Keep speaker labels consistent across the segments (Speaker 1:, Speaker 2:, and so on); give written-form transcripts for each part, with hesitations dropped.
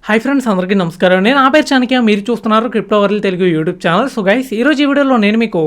Speaker 1: Hi friends, అందరికీ నమస్కారం. నేను ఆ పేరు చాణక్య, మీరు చూస్తున్నారు crypto world Telugu YouTube channel. So guys, ఈరోజు ఈ వీడియోలో నేను మీకు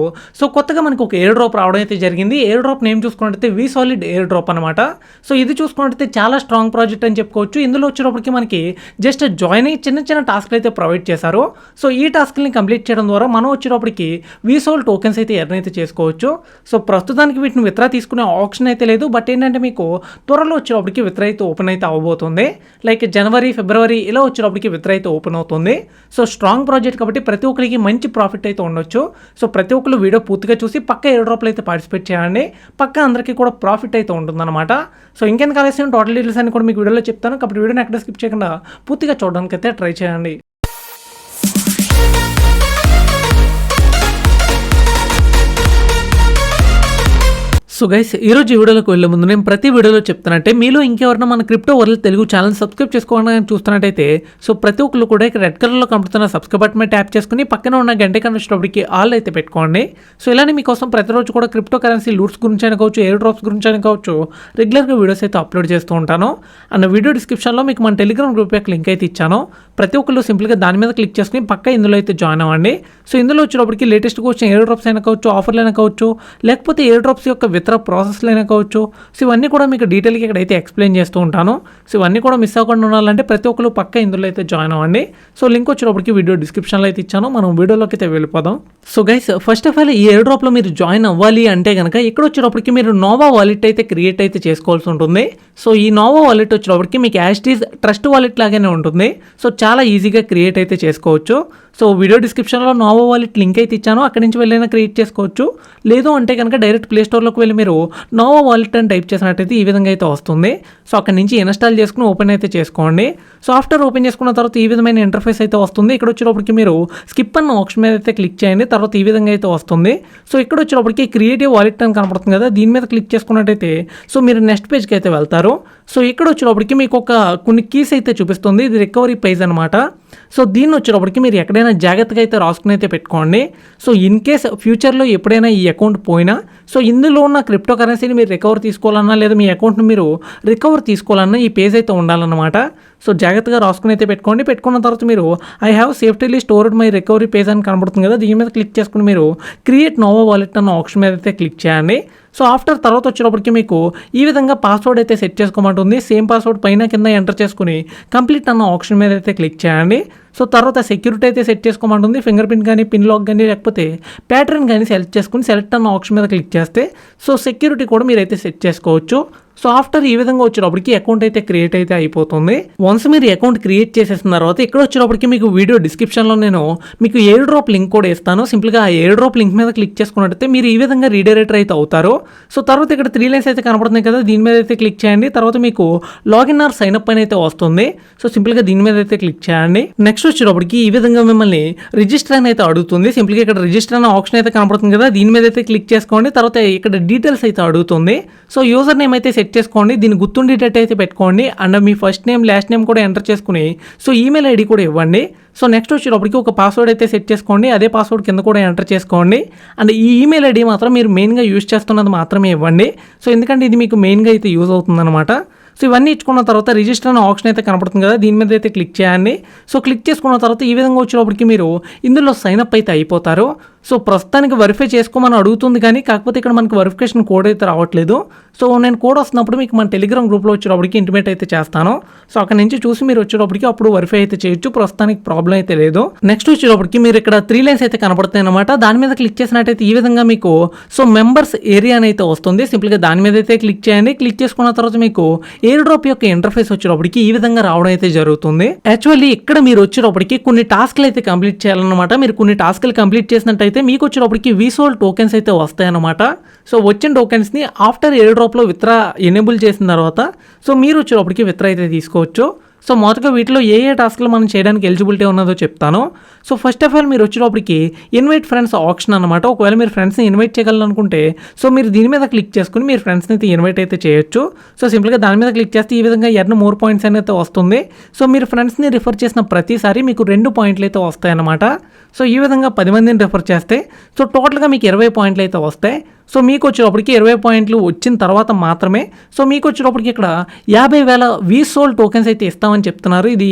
Speaker 1: కొత్తగా మనకు ఒక ఎయిర్ డ్రాప్ రావడం అయితే జరిగింది. ఎయిర్ డ్రాప్ నేమ్ చూసుకున్నట్టయితే VSolid ఎయిర్ డ్రాప్ అనమాట. సో ఇది చూసుకున్నట్టయితే చాలా స్ట్రాంగ్ ప్రాజెక్ట్ అని చెప్పుకోవచ్చు. ఇందులో వచ్చేటప్పటికి మనకి జస్ట్ జాయిన్ అయ్యి చిన్న చిన్న టాస్క్లు అయితే ప్రొవైడ్ చేశారు. సో ఈ టాస్క్ని కంప్లీట్ చేయడం ద్వారా మనం వచ్చేటప్పటికి VSol టోకెన్స్ అయితే ఎర్న్ అయితే చేసుకోవచ్చు. సో ప్రస్తుతానికి వీటిని విత్డ్రా తీసుకునే ఆప్షన్ అయితే లేదు. బట్ ఏంటంటే మీకు త్వరలో వచ్చేటప్పటికి విత్డ్రా అయితే ఓపెన్ అయితే అవ్వబోతుంది. లైక్ జనవరి, ఫిబ్రవరి ఇలా వచ్చేటప్పటికి విత్డ్రా అయితే ఓపెన్ అవుతుంది. సో స్ట్రాంగ్ ప్రాజెక్ట్ కాబట్టి ప్రతి ఒక్కరికి మంచి ప్రాఫిట్ అయితే ఉండొచ్చు. సో ప్రతి ఒక్కరు వీడియో పూర్తిగా చూసి పక్క ఎయిర్ డ్రాప్లో అయితే పార్టిసిపేట్ చేయండి. పక్క అందరికీ కూడా ప్రాఫిట్ అయితే ఉంటుందన్నమాట. సో ఇంకెందుకు ఆలస్యం, టోటల్ డీటెయిల్స్ అని కూడా మీకు వీడియోలో చెప్తాను. కాబట్టి వీడియోని ఎక్కడ స్కిప్ చేయకుండా పూర్తిగా చూడడానికి అయితే ట్రై చేయండి. సో గైస్, ఈరోజు ఈ వీడియోలోకి వెళ్ళే ముందు నేను ప్రతి వీడియోలో చెప్తానంటే మీలో ఇంకెవరైనా మన crypto world Telugu channel subscribe చేసుకోవాలని చూస్తున్నట్టయితే సో ప్రతి ఒక్కరు కూడా ఇక్కడ రెడ్ కలర్లో కనపడుతున్న సబ్స్క్రైబ్ బటన్ మీద ట్యాప్ చేసుకుని పక్కన ఉన్న గంట కనిపించేటప్పటికి ఆల్ అయితే పెట్టుకోండి. సో ఇలానే మీకోసం ప్రతిరోజు కూడా క్రిప్టో కరెన్సీ లూట్స్ గురించి అని కావచ్చు, ఎయిర్ డ్రాప్స్ గురించి అని కావచ్చు, రెగ్యులర్గా వీడియోస్ అయితే అప్లోడ్ చేస్తూ ఉంటాను. అండ్ వీడియో డిస్క్రిప్షన్లో మీకు మన టెలిగ్రామ్ గ్రూప్ యొక్క లింక్ అయితే ఇచ్చాను. ప్రతి ఒక్కరు సింపుల్గా దాని మీద క్లిక్ చేసుకుని పక్క ఇందులో అయితే జాయిన్ అవ్వండి. సో ఇందులో వచ్చేటప్పటికి లేటెస్ట్గా వచ్చిన ఎయిర్ డ్రాప్స్ అయినా కావచ్చు, ఆఫర్లు అయినా కావచ్చు, లేకపోతే ఎయిర్ డ్రాప్స్ యొక్క విత్డ్రా ప్రాసెస్లో అయినా కావచ్చు. సో ఇవన్నీ కూడా మీకు డీటెయిల్గా ఇక్కడైతే ఎక్స్ప్లెయిన్ చేస్తూ ఉంటాను. సో ఇవన్నీ కూడా మిస్ అవ్వకుండా ఉండాలంటే ప్రతి ఒక్కరు పక్క ఇందులో అయితే జాయిన్ అవ్వండి. సో లింక్ వచ్చేటప్పటికి వీడియో డిస్క్రిప్షన్లో అయితే ఇచ్చాను. మనం వీడియోలోకి అయితే వెళ్ళిపోదాం. So guys, first of all ఈ ఎయిర్ డ్రాప్లో మీరు జాయిన్ అవ్వాలి అంటే కనుక ఇక్కడ వచ్చేటప్పటికి మీరు నోవా వాలెట్ అయితే క్రియేట్ అయితే చేసుకోవాల్సి ఉంటుంది. సో ఈ నోవా వాలెట్ వచ్చేటప్పటికి మీకు యాస్టీస్ ట్రస్ట్ వాలెట్ లాగానే ఉంటుంది. సో చాలా ఈజీగా క్రియేట్ అయితే చేసుకోవచ్చు. సో వీడియో డిస్క్రిప్షన్లో నోవా వాలెట్ లింక్ అయితే ఇచ్చాను. అక్కడి నుంచి వెళ్ళైనా క్రియేట్ చేసుకోవచ్చు. లేదు అంటే కనుక డైరెక్ట్ ప్లే స్టోర్లోకి వెళ్ళి మీరు నోవా వాలెట్ అని టైప్ చేసినట్టయితే ఈ విధంగా అయితే వస్తుంది. సో అక్కడి నుంచి ఇన్స్టాల్ చేసుకుని ఓపెన్ అయితే చేసుకోండి. సో ఆఫ్టర్ ఓపెన్ చేసుకున్న తర్వాత ఈ విధమైన ఇంటర్ఫేస్ అయితే వస్తుంది. ఇక్కడ వచ్చేటప్పటికి మీరు స్కిప్ అన్న ఆప్షన్ మీద అయితే క్లిక్ చేయండి. తర్వాత ఈ విధంగా అయితే వస్తుంది. సో ఇక్కడ వచ్చేటప్పటికి క్రియేటివ్ వాలెట్ అని కనపడుతుంది కదా, దీని మీద క్లిక్ చేసుకున్నట్టయితే సో మీరు నెక్స్ట్ పేజ్కి అయితే వెళ్తారు. సో ఇక్కడ వచ్చేటప్పటికి మీకు కొన్ని కీస్ అయితే చూపిస్తుంది. ఇది రికవరీ పేజ్ అనమాట. సో దీన్ని వచ్చేటప్పటికి మీరు ఎక్కడైనా జాగ్రత్తగా అయితే రాసుకుని అయితే పెట్టుకోండి. సో ఇన్ కేస్ ఫ్యూచర్లో ఎప్పుడైనా ఈ అకౌంట్ పోయినా సో ఇందులో ఉన్న క్రిప్టో కరెన్సీని మీరు రికవర్ తీసుకోవాలన్నా లేదా మీ అకౌంట్ని మీరు రికవర్ తీసుకోవాలన్నా ఈ పేజ్ అయితే ఉండాలన్నమాట. సో జాగ్రత్తగా రాసుకుని అయితే పెట్టుకోండి. పెట్టుకున్న తర్వాత మీరు I have safely stored my recovery page అని కనబడుతుంది కదా, దీని మీద క్లిక్ చేసుకుని మీరు క్రియేట్ నోవా వాలెట్ అన్న ఆప్షన్ మీద అయితే క్లిక్ చేయండి. సో ఆఫ్టర్ తర్వాత వచ్చేటప్పటికి మీకు ఈ విధంగా పాస్వర్డ్ అయితే సెట్ చేసుకోమంటుంది. సేమ్ పాస్వర్డ్ పైన కింద ఎంటర్ చేసుకుని కంప్లీట్ అన్న ఆప్షన్ మీద అయితే క్లిక్ చేయండి. సో తర్వాత సెక్యూరిటీ అయితే సెట్ చేసుకోమంటుంది. ఫింగర్ ప్రింట్ కానీ, పిన్ లాక్ కానీ, లేకపోతే ప్యాటర్న్ కానీ సెలెక్ట్ చేసుకుని సెలెక్ట్ అన్న ఆప్షన్ మీద క్లిక్ చేస్తే సో సెక్యూరిటీ కూడా మీరైతే సెట్ చేసుకోవచ్చు. సో ఆఫ్టర్ ఈ విధంగా వచ్చేటప్పటికి అకౌంట్ అయితే క్రియేట్ అయితే అయిపోతుంది. వన్స్ మీరు అకౌంట్ క్రియేట్ చేసేసిన తర్వాత ఇక్కడ వచ్చేటప్పటికి మీకు వీడియో డిస్క్రిప్షన్లో నేను మీకు ఎయిర్ డ్రాప్ లింక్ కూడా ఇస్తాను. సింపుల్గా ఆ ఎయిర్ డ్రాప్ లింక్ మీద క్లిక్ చేసుకున్నట్టయితే మీరు ఈ విధంగా రీడైరెక్టర్ అయితే అవుతారు. సో తర్వాత ఇక్కడ 3 లైన్స్ అయితే కనపడుతున్నాయి కదా, దీని మీద అయితే క్లిక్ చేయండి. తర్వాత మీకు లాగిన్ ఆర్ సైన్ అప్ అని అయితే వస్తుంది. సో సింపుల్గా దీని మీద అయితే క్లిక్ చేయండి. నెక్స్ట్ వచ్చేటప్పటికి ఈ విధంగా మిమ్మల్ని రిజిస్టర్ అని అయితే అడుగుతుంది. సింపుల్గా ఇక్కడ రిజిస్టర్ అన్న ఆప్షన్ అయితే కనపడుతుంది కదా, దీని మీద అయితే క్లిక్ చేసుకోండి. తర్వాత ఇక్కడ డీటెయిల్స్ అయితే అడుగుతుంది. సో యూజర్ నేమ్ అయితే సెట్ చేసుకోండి. దీన్ని గుర్తుండేటట్టు అయితే పెట్టుకోండి. And me first name, last name కూడా ఎంటర్ చేసుకుని సో ఈమెయిల్ ఐడి కూడా ఇవ్వండి. సో నెక్స్ట్ వచ్చేటప్పటికి ఒక పాస్వర్డ్ అయితే సెట్ చేసుకోండి. అదే పాస్వర్డ్ కింద కూడా ఎంటర్ చేసుకోండి. అండ్ ఈ ఈమెయిల్ ఐడి మాత్రం మీరు మెయిన్గా యూజ్ చేస్తున్నది మాత్రమే ఇవ్వండి. సో ఎందుకంటే ఇది మీకు మెయిన్గా అయితే యూజ్ అవుతుందన్నమాట. సో ఇవన్నీ ఇచ్చుకున్న తర్వాత రిజిస్టర్ అనే ఆప్షన్ అయితే కనపడుతుంది కదా, దీని మీద అయితే క్లిక్ చేయండి. సో క్లిక్ చేసుకున్న తర్వాత ఈ విధంగా వచ్చేటప్పటికి మీరు ఇందులో సైన్ అప్ అయితే అయిపోతారు. సో ప్రస్తుతానికి వెరిఫై చేసుకోమని అడుగుతుంది, కానీ కాకపోతే ఇక్కడ మనకి వెరిఫికేషన్ కోడ్ అయితే రావట్లేదు. సో నేను కోడ్ వస్తున్నప్పుడు మీకు మన టెలిగ్రామ్ గ్రూప్లో వచ్చేటప్పటికి ఇంటిమేట్ అయితే చేస్తాను. సో అక్కడ నుంచి చూసి మీరు వచ్చేటప్పటికి అప్పుడు వెరిఫై అయితే చేయొచ్చు. ప్రస్తుతానికి ప్రాబ్లం అయితే లేదు. నెక్స్ట్ వచ్చేటప్పటికి మీరు ఇక్కడ 3 లైన్స్ అయితే కనపడతాయి అనమాట. దాని మీద క్లిక్ చేసినట్టయితే ఈ విధంగా మీకు సో మెంబర్స్ ఏరియా అయితే వస్తుంది. సింపుల్గా దాని మీద అయితే క్లిక్ చేయండి. క్లిక్ చేసుకున్న తర్వాత మీకు ఎయిర్ డ్రాప్ యొక్క ఇంటర్ఫేస్ వచ్చేటప్పటికి ఈ విధంగా రావడం అయితే జరుగుతుంది. యాక్చువల్లీ ఇక్కడ మీరు వచ్చేటప్పటికి కొన్ని టాస్క్లు అయితే కంప్లీట్ చేయాలన్నమాట. మీరు కొన్ని టాస్క్లు కంప్లీట్ చేసినట్టయితే మీకు వచ్చేటప్పటికి VSol టోకెన్స్ అయితే వస్తాయన్నమాట. సో వచ్చిన టోకెన్స్ని ఆఫ్టర్ ఎయిర్ డ్రాప్లో విత్డ్రా ఎనేబుల్ చేసిన తర్వాత సో మీరు వచ్చేటప్పటికి విత్డ్రా అయితే తీసుకోవచ్చు. సో మొదటగా వీటిలో ఏ టాస్క్లు మనం చేయడానికి ఎలిజిబిలిటీ ఉన్నదో చెప్తాను. సో ఫస్ట్ ఆఫ్ ఆల్ మీరు వచ్చేటప్పటికి ఇన్వైట్ ఫ్రెండ్స్ ఆప్షన్ అనమాట. ఒకవేళ మీరు ఫ్రెండ్స్ని ఇన్వైట్ చేయగలనుకుంటే సో మీరు దీని మీద క్లిక్ చేసుకుని మీరు ఫ్రెండ్స్ని అయితే ఇన్వైట్ అయితే చేయొచ్చు. సో సింపుల్గా దాని మీద క్లిక్ చేస్తే ఈ విధంగా ఎర్న్ మోర్ పాయింట్స్ అయితే వస్తుంది. సో మీరు ఫ్రెండ్స్ని రిఫర్ చేసిన ప్రతిసారి మీకు 2 పాయింట్లు అయితే వస్తాయన్నమాట. సో ఈ విధంగా 10 మందిని రిఫర్ చేస్తే సో టోటల్గా మీకు 20 పాయింట్లు అయితే వస్తాయి. సో మీకు వచ్చేటప్పటికి 20 పాయింట్లు వచ్చిన తర్వాత మాత్రమే సో మీకు వచ్చేటప్పటికి ఇక్కడ 50,000 వీసోల్ టోకెన్స్ అయితే ఇస్తామని చెప్తున్నారు. ఇది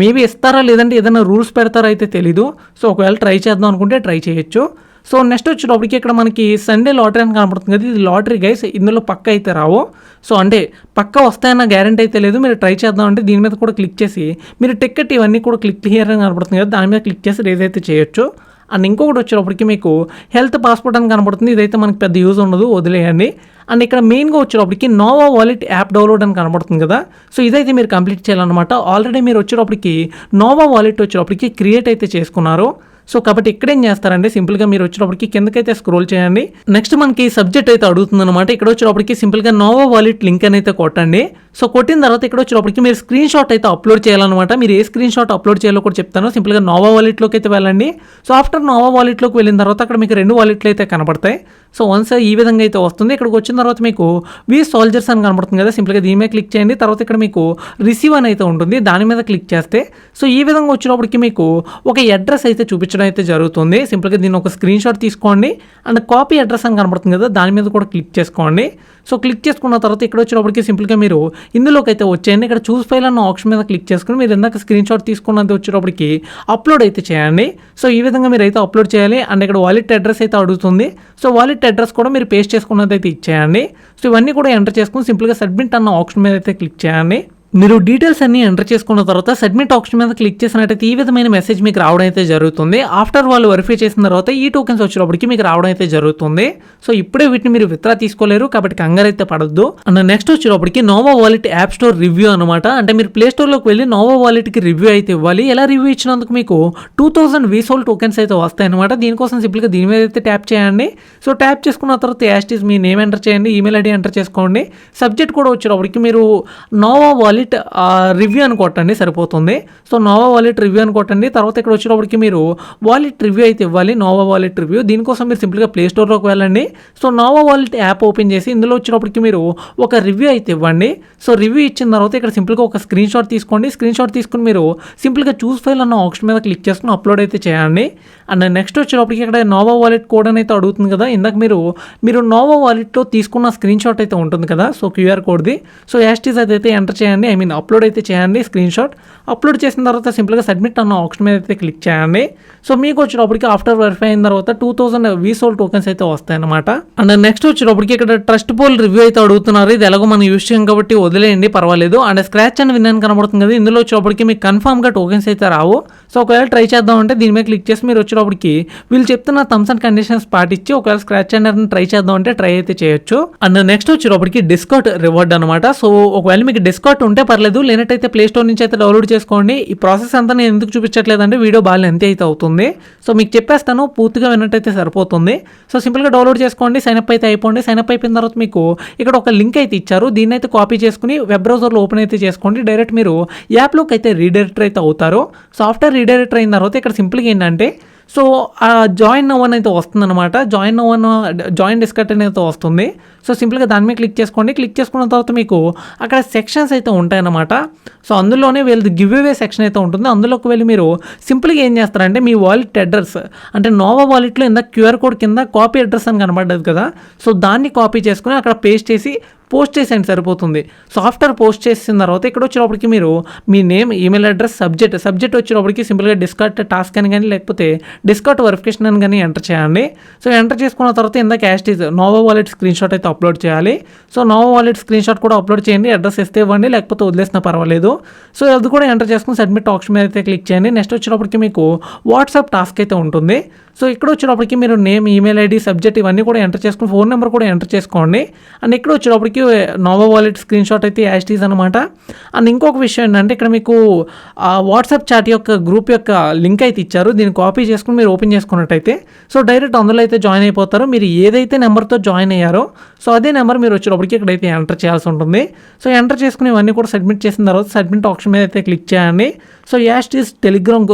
Speaker 1: మేబీ ఇస్తారా లేదంటే ఏదైనా రూల్స్ పెడతారా అయితే తెలీదు. సో ఒకవేళ ట్రై చేద్దాం అనుకుంటే ట్రై చేయొచ్చు. సో నెక్స్ట్ వచ్చేటప్పటికి ఇక్కడ మనకి సండే లాటరీ అని కనపడుతుంది కదా, ఇది లాటరీ గైస్. ఇందులో పక్క అయితే రావు. సో అంటే పక్క వస్తాయన్న గ్యారంటీ అయితే లేదు. మీరు ట్రై చేద్దాం అంటే దీని మీద కూడా క్లిక్ చేసి మీరు టికెట్ ఇవన్నీ కూడా క్లిక్ హియర్ అని కనపడుతుంది కదా, దాని మీద క్లిక్ చేసి రేజ్ అయితే చేయొచ్చు. అండ్ ఇంకొకటి వచ్చేటప్పటికి మీకు హెల్త్ పాస్పోర్ట్ అని కనపడుతుంది. ఇదైతే మనకి పెద్ద యూజ్ ఉండదు, వదిలేయండి. అండ్ ఇక్కడ మెయిన్గా వచ్చేటప్పటికి నోవా వాలెట్ యాప్ డౌన్లోడ్ అని కనబడుతుంది కదా, సో ఇదైతే మీరు కంప్లీట్ చేయాలన్నమాట. ఆల్రెడీ మీరు వచ్చేటప్పటికి నోవా వాలెట్ వచ్చేటప్పటికి క్రియేట్ అయితే చేసుకున్నారు. సో కాబట్టి ఇక్కడ ఏం చేస్తారంటే సింపుల్గా మీరు వచ్చేటప్పటికి కిందకైతే స్క్రోల్ చేయండి. నెక్స్ట్ మనకి సబ్జెక్ట్ అయితే అడుగుతుంది అనమాట. ఇక్కడ వచ్చేటప్పటికి సింపుల్గా నోవా వాలెట్ లింక్ అని అయితే కొట్టండి. సో కొట్టిన తర్వాత ఇక్కడ వచ్చేటప్పటికి మీరు స్క్రీన్ షాట్ అయితే అప్లోడ్ చేయాలన్నమాట. మీరు ఏ స్క్రీన్ షాట్ అప్లోడ్ చేయాలో కూడా చెప్తాను. సింపుల్గా నోవా వాలెట్లోకి అయితే వెళ్ళండి. సో ఆఫ్టర్ నోవా వాలెట్లోకి వెళ్ళిన తర్వాత అక్కడ మీకు 2 వాలెట్లు అయితే కనపడతాయి. సో వన్స్ ఈ విధంగా అయితే వస్తుంది. ఇక్కడికి వచ్చిన తర్వాత మీకు వి సోల్జర్స్ అని కనబడుతుంది కదా, సింపుల్గా దీని మీద క్లిక్ చేయండి. తర్వాత ఇక్కడ మీకు రిసీవ్ అని అయితే ఉంటుంది, దాని మీద క్లిక్ చేస్తే సో ఈ విధంగా వచ్చినప్పటికి మీకు ఒక అడ్రస్ అయితే చూపించడం అయితే జరుగుతుంది. సింపుల్గా దీన్ని ఒక స్క్రీన్ షాట్ తీసుకోండి. అండ్ కాపీ అడ్రస్ అని కనబడుతుంది కదా, దాని మీద కూడా క్లిక్ చేసుకోండి. సో క్లిక్ చేసుకున్న తర్వాత ఇక్కడ వచ్చినప్పటికి సింపుల్గా మీరు ఇందులోకి అయితే వచ్చేయండి. ఇక్కడ చూస్ ఫైల్ అన్న ఆప్షన్ మీద క్లిక్ చేసుకుని మీరు ఇందాక స్క్రీన్ షాట్ తీసుకున్నది వచ్చేటప్పటికి అప్లోడ్ అయితే చేయండి. సో ఈ విధంగా మీరు అయితే అప్లోడ్ చేయాలి. అండ్ ఇక్కడ వాలెట్ అడ్రస్ అయితే అడుగుతుంది. సో వాలెట్ అడ్రస్ కూడా మీరు పేస్ట్ చేసుకున్నది అయితే ఇచ్చేయండి. సో ఇవన్నీ కూడా ఎంటర్ చేసుకుని సింపుల్గా సబ్మిట్ అన్న ఆప్షన్ మీద అయితే క్లిక్ చేయండి. మీరు డీటెయిల్స్ అన్ని ఎంటర్ చేసుకున్న తర్వాత సబ్మిట్ ఆప్షన్ మీద క్లిక్ చేసినట్టయితే ఈ విధమైన మెసేజ్ మీకు రావడం అయితే జరుగుతుంది. ఆఫ్టర్ వాళ్ళు వెరిఫై చేసిన తర్వాత ఈ టోకెన్స్ వచ్చేటప్పటికి మీకు రావడం అయితే జరుగుతుంది. సో ఇప్పుడే వీటిని మీరు విత్డ్రా తీసుకోలేరు, కాబట్టి కంగారు అయితే పడద్దు. అండ్ నెక్స్ట్ వచ్చేటప్పటికి Nova Wallet app store review అనమాట. అంటే మీరు ప్లే స్టోర్లోకి వెళ్ళి నోవా వాలెట్కి రివ్యూ అయితే ఇవ్వాలి. ఎలా రివ్యూ ఇచ్చినందుకు మీకు 2000 వీసోల్ టోకెన్స్ అయితే వస్తాయి అనమాట. దీనికోసం సింపుల్గా దీని మీద అయితే ట్యాప్ చేయండి. సో ట్యాప్ చేసుకున్న తర్వాత యాస్టీస్ మీ నేమ్ ఎంటర్ చేయండి, ఈమెయిల్ ఐడి ఎంటర్ చేసుకోండి. సబ్జెక్ట్ కూడా వచ్చేటప్పటికి మీరు నోవా వాలెట్ రివ్యూ అని కొట్టండి, సరిపోతుంది. సో నోవా వాలెట్ రివ్యూ అని కొట్టండి. తర్వాత ఇక్కడ వచ్చేటప్పటికి మీరు వాలెట్ రివ్యూ అయితే ఇవ్వాలి, నోవా వాలెట్ రివ్యూ. దీనికోసం మీరు సింపుల్గా ప్లే స్టోర్లోకి వెళ్ళండి. So Nova Wallet app open చేసి ఇందులో వచ్చేటప్పటికి మీరు ఒక రివ్యూ అయితే ఇవ్వండి. సో రివ్యూ ఇచ్చిన తర్వాత ఇక్కడ సింపుల్గా ఒక స్క్రీన్ షాట్ తీసుకోండి. స్క్రీన్ షాట్ తీసుకుని మీరు సింపుల్గా చూస్ ఫైల్ అన్న ఆప్షన్ మీద క్లిక్ చేసుకుని అప్లోడ్ అయితే చేయండి. అండ్ నెక్స్ట్ వచ్చేటప్పటికి ఇక్కడ నోవా వాలెట్ కోడ్ అని అయితే అడుగుతుంది కదా, ఇందాక మీరు నోవా వాలెట్లో తీసుకున్న స్క్రీన్ షాట్ అయితే ఉంటుంది కదా, సో క్యూఆర్ కోడ్ది. సో యాస్టీస్ అయితే ఎంటర్ చేయండి, అప్లోడ్ అయితే చేయండి స్క్రీన్ షాట్. అప్లోడ్ చేసిన తర్వాత సింపుల్గా సబ్మిట్ అన్న ఆప్షన్ మీద అయితే క్లిక్ చేయండి. సో మీకు వచ్చేటప్పటికి ఆఫ్టర్ వెరిఫై అయిన తర్వాత 2000 వీసోల్ టోకెన్స్ అయితే వస్తాయన్నమాట. అండ్ నెక్స్ట్ వచ్చేటప్పటికి ఇక్కడ ట్రస్ట్ పోల్ రివ్యూ అయితే అడుగుతున్నారు. ఇది ఎలాగో మనం యూస్ చేయం కాబట్టి వదిలేయండి, పర్వాలేదు. అండ్ స్క్రాచ్ అండ్ విన్ అని కనబడుతుంది కదా, ఇందులో వచ్చేటప్పటికి మీకు కన్ఫామ్గా టోకెన్స్ అయితే రావు. సో ఒకవేళ ట్రై చేద్దామంటే దీని మీద క్లిక్ చేసి మీరు వచ్చేటప్పటికి వీళ్ళు చెప్తున్న టర్మ్స్ అండ్ కండిషన్స్ పాటించి ఒకవేళ స్క్రాచ్ అండ్ ట్రై చేద్దాం అంటే ట్రై అయితే చేయొచ్చు. అండ్ నెక్స్ట్ వచ్చేటప్పటికి డిస్కౌంట్ రివార్డ్ అనమాట. సో ఒకవేళ మీకు డిస్కౌంట్ ఉంటే పర్లేదు, లేనట్టయితే ప్లే స్టోర్ నుంచి అయితే డౌన్లోడ్ చేసుకోండి. ఈ ప్రాసెస్ అంతా నేను ఎందుకు చూపించట్లేదంటే వీడియో బాగా లెంత్ అయితే అవుతుంది. సో మీకు చెప్పేస్తాను, పూర్తిగా విన్నట్టయితే సరిపోతుంది. సో సింపుల్గా డౌన్లోడ్ చేసుకోండి, సైన్అప్ అయితే అయిపోండి. సైన్అప్ అయిపోయిన తర్వాత మీకు ఇక్కడ ఒక లింక్ అయితే ఇచ్చారు, దీన్ని అయితే కాపీ చేసుకుని వెబ్ బ్రౌజర్లో ఓపెన్ అయితే చేసుకోండి. డైరెక్ట్ మీరు యాప్లోకి అయితే రీడైరెక్టర్ అయితే అవుతారు. సో ఆఫ్టర్ రీడైరెక్టర్ అయిన తర్వాత ఇక్కడ సింపుల్గా ఏంటంటే సో జాయిన్ నవ్వన్ అయితే వస్తుందన్నమాట. జాయిన్ డిస్కట్ అనేది వస్తుంది. సో సింపుల్గా దాని మీద క్లిక్ చేసుకోండి. క్లిక్ చేసుకున్న తర్వాత మీకు అక్కడ సెక్షన్స్ అయితే ఉంటాయన్నమాట. సో అందులోనే వీళ్ళది గివ్ అవే సెక్షన్ అయితే ఉంటుంది. అందులోకి వెళ్ళి మీరు సింపుల్గా ఏం చేస్తారంటే మీ వాలెట్ అడ్రస్ అంటే నోవా వాలెట్లో ఇందాక క్యూఆర్ కోడ్ కింద కాపీ అడ్రస్ అని కనబడ్డది కదా, సో దాన్ని కాపీ చేసుకుని అక్కడ పేస్ట్ చేసి పోస్ట్ చేసేయండి, సరిపోతుంది. సో ఆఫ్టర్ పోస్ట్ చేసిన తర్వాత ఇక్కడ వచ్చేటప్పటికి మీరు మీ నేమ్, ఈమెయిల్ అడ్రస్, సబ్జెక్ట్ వచ్చేటప్పటికి సింపుల్గా డిస్కార్ట్ టాస్క్ అని కానీ లేకపోతే డిస్కార్ట్ వెరిఫికేషన్ అని కానీ ఎంటర్ చేయండి. సో ఎంటర్ చేసుకున్న తర్వాత ఇందాక యాస్టీస్ నోవా వాలెట్ స్క్రీన్ షాట్ అయితే అప్లోడ్ చేయాలి. So Nova Wallet screen shot కూడా అప్లోడ్ చేయండి. అడ్రస్ ఇస్తే ఇవ్వండి, లేకపోతే వదిలేసినా పర్వాలేదు. సో అది కూడా ఎంటర్ చేసుకుని సబ్మిట్ ఆప్షన్ మీద అయితే క్లిక్ చేయండి. నెక్స్ట్ వచ్చేటప్పటికి మీకు వాట్సాప్ టాస్క్ అయితే ఉంటుంది. సో ఇక్కడ వచ్చేటప్పటికి మీరు నేమ్, ఈమెయిల్ ఐడి, సబ్జెక్ట్ ఇవన్నీ కూడా ఎంటర్ చేసుకుని ఫోన్ నెంబర్ కూడా ఎంటర్ చేసుకోండి. అండ్ ఇక్కడ వచ్చేటప్పటికి నోవా వాలెట్ స్క్రీన్ షాట్ అయితే యాస్టీస్ అనమాట. అండ్ ఇంకొక విషయం ఏంటంటే ఇక్కడ మీకు వాట్సాప్ చాట్ యొక్క గ్రూప్ యొక్క లింక్ అయితే ఇచ్చారు, దీన్ని కాపీ చేసుకుని మీరు ఓపెన్ చేసుకున్నట్టయితే సో డైరెక్ట్ అందులో అయితే జాయిన్ అయిపోతారు. మీరు ఏదైతే నెంబర్తో జాయిన్ అయ్యారో సో అదే నెంబర్ మీరు వచ్చేటప్పటికి ఇక్కడైతే ఎంటర్ చేయాల్సి ఉంటుంది. సో ఎంటర్ చేసుకుని ఇవన్నీ కూడా సబ్మిట్ చేసిన తర్వాత సబ్మిట్ ఆప్షన్ మీద అయితే క్లిక్ చేయండి. సో యాస్టీస్ టెలిగ్రామ్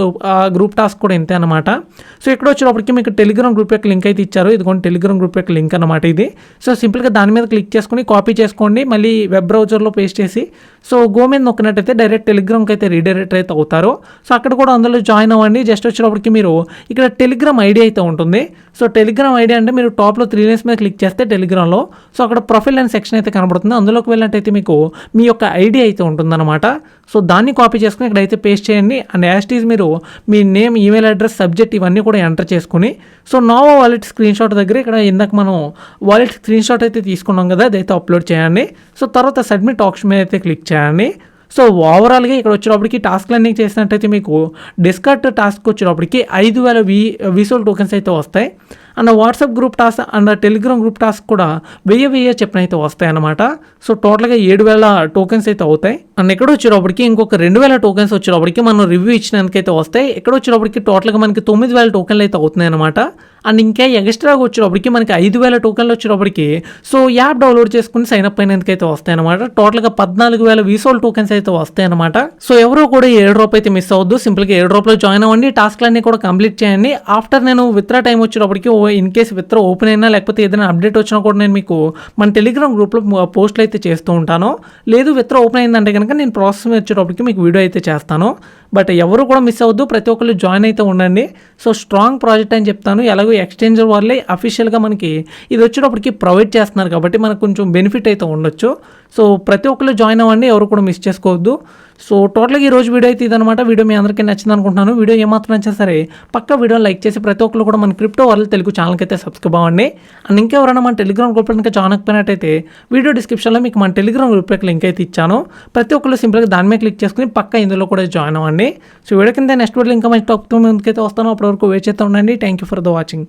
Speaker 1: గ్రూప్ టాస్క్ కూడా ఇంతే అనమాట. సో ఇక్కడ వచ్చేటప్పటికి మీకు టెలిగ్రామ్ గ్రూప్ యొక్క లింక్ అయితే ఇచ్చారు, ఇదిగోండి టెలిగ్రామ్ గ్రూప్ యొక్క లింక్ అనమాట ఇది. సో సింపుల్గా దాని మీద క్లిక్ చేసుకుని కాపీ చేసుకోండి, మళ్ళీ వెబ్ బ్రౌజర్లో పేస్ట్ చేసి సో గో మీద నొక్కినట్టయితే డైరెక్ట్ టెలిగ్రామ్కి అయితే రీడైరెక్ట్ అయితే అవుతారు. సో అక్కడ కూడా అందులో జాయిన్ అవ్వండి. జస్ట్ వచ్చేటప్పటికి మీరు ఇక్కడ టెలిగ్రామ్ ఐడి అయితే ఉంటుంది. సో టెలిగ్రామ్ ఐడి అంటే మీరు టాప్లో 3 లైన్స్ మీద క్లిక్ చేస్తే టెలిగ్రామ్లో సో అక్కడ ప్రొఫైల్ అండ్ సెక్షన్ అయితే కనబడుతుంది. అందులోకి వెళ్ళినట్టయితే మీకు మీ యొక్క ఐడి అయితే ఉంటుందన్నమాట. సో దాన్ని కాపీ చేసుకుని ఇక్కడైతే పేస్ట్ చేయండి. అండ్ యాజ్ ఈజ్ మీరు మీ నేమ్, ఈమెయిల్ అడ్రస్, సబ్జెక్ట్ ఇవన్నీ కూడా ఎంటర్ చేసుకుని so novo wallet screen shot దగ్గర ఇక్కడ ఇందాక మనం వాలెట్ స్క్రీన్ షాట్ అయితే తీసుకున్నాం కదా, అదైతే అప్లోడ్ చేయండి. సో తర్వాత సబ్మిట్ ఆప్షన్ మీద అయితే క్లిక్ చేయండి. సో ఓవరాల్గా ఇక్కడ వచ్చేటప్పటికి టాస్క్లన్నీ చేసినట్టయితే మీకు డిస్కట్ టాస్క్ వచ్చేటప్పటికి 5000 విసోల్ టోకెన్స్ అయితే వస్తాయి. And WhatsApp group task and Telegram group task కూడా 1000 చెప్పిన అయితే వస్తాయి అన్నమాట. సో టోటల్గా 7000 టోకెన్స్ అయితే అవుతాయి. అండ్ ఇక్కడ వచ్చేటప్పటికి ఇంకొక 2000 టోకెన్స్ వచ్చేటప్పటికి మనం రివ్యూ ఇచ్చినందుకైతే వస్తాయి. ఇక్కడ వచ్చేటప్పటికి టోటల్గా మనకి 9000 టోకెన్లు అయితే అవుతున్నాయి అనమాట. అండ్ ఇంకా ఎక్స్ట్రాగా వచ్చేటప్పటికి మనకి 5000 టోకెన్లు వచ్చేటప్పటికి సో యాప్ డౌన్లోడ్ చేసుకుని సైన్ అప్ అయినందుకైతే వస్తాయి అనమాట. టోటల్గా 14000 విసోల్ టోకెన్స్ అయితే వస్తాయి అనమాట. సో ఎవరో కూడా ఎయిర్ డ్రాప్ అయితే మిస్ అవ్వద్దు. సింపుల్గా ఎయిర్ డ్రాప్లో జాయిన్ అవ్వండి, టాస్క్లన్నీ కూడా కంప్లీట్ చేయండి. ఆఫ్టర్ నేను విత్డ్రా టైం వచ్చేటప్పటికి ఇన్ కేసు విత్డ్రా ఓపెన్ అయినా లేకపోతే ఏదైనా అప్డేట్ వచ్చినా కూడా నేను మీకు మన టెలిగ్రామ్ గ్రూప్లో పోస్టులు అయితే చేస్తూ ఉంటాను. లేదు విత్డ్రా ఓపెన్ అయిందంటే కనుక నేను ప్రాసెస్ వచ్చేటప్పటికి మీకు వీడియో అయితే చేస్తాను. బట్ ఎవరు కూడా మిస్ అవ్వద్దు, ప్రతి ఒక్కళ్ళు జాయిన్ అయితే ఉండండి. సో స్ట్రాంగ్ ప్రాజెక్ట్ అని చెప్తాను. ఎలాగో ఎక్స్చేంజర్ వాళ్ళే అఫీషియల్గా మనకి ఇది వచ్చేటప్పటికి ప్రొవైడ్ చేస్తున్నారు కాబట్టి మనకు కొంచెం బెనిఫిట్ అయితే ఉండొచ్చు. సో ప్రతి ఒక్కళ్ళు జాయిన్ అవ్వండి, ఎవరు కూడా మిస్ చేసుకోవద్దు. సో టోటల్గా ఈ రోజు వీడియో అయితే ఇదనమాట. వీడియో మీ అందరికీ నచ్చింది అనుకుంటున్నాను. వీడియో ఏమాత్రం నచ్చినా సరే పక్క వీడియో లైక్ చేసి ప్రతి ఒక్కరు కూడా మన క్రిప్టో వరల్డ్ తెలుగు ఛానల్కి అయితే సబ్స్క్రైబ్ అవ్వండి. అండ్ ఇంకెవరైనా మన టెలిగ్రామ్ గ్రూప్ ఇంకా జాయిన్ అయిపోయినట్టయితే వీడియో డిస్క్రిప్షన్లో మీకు మన టెలిగ్రామ్ గ్రూప్కి లింక్ అయితే ఇచ్చాను. ప్రతి ఒక్కరు సింపుల్గా దాని మీద క్లిక్ చేసుకుని పక్క ఇందులో కూడా జాయిన్ అవ్వండి. సో వీడియో కింద నెక్స్ట్ వీడియో ఇంకా మంచి టాపిక్ ముందుకైతే వస్తాను. అప్పటివరకు వెయిట్ చేస్తూ ఉండండి. Thank you for the watching.